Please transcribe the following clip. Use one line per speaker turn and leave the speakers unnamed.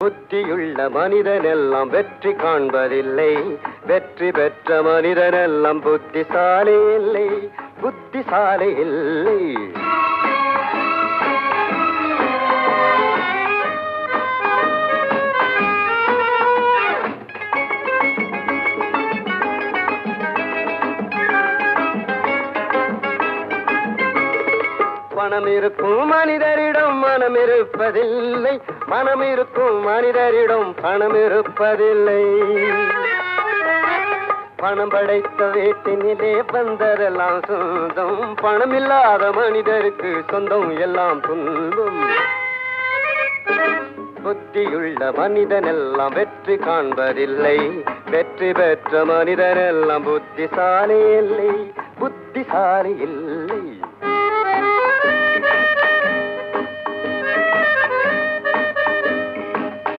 புத்தியுள்ள மனிதனெல்லாம் வெற்றி காண்பதில்லை. வெற்றி பெற்ற மனிதனெல்லாம் புத்திசாலி இல்லை, புத்திசாலி இல்லை. பணம் இருக்கும் மனிதரிடம் மனம் இருப்பதில்லை, மனம் இருக்கும் மனிதரிடம் பணம் இருப்பதில்லை. பணம் படைத்த வீட்டினிலே வந்ததெல்லாம் சொந்தம், பணம் இல்லாத மனிதருக்கு சொந்தம் எல்லாம் துன்பம். புத்தியுள்ள மனிதனெல்லாம் வெற்றி காண்பதில்லை, வெற்றி பெற்ற மனிதனெல்லாம் புத்திசாலி இல்லை, புத்திசாலி இல்லை.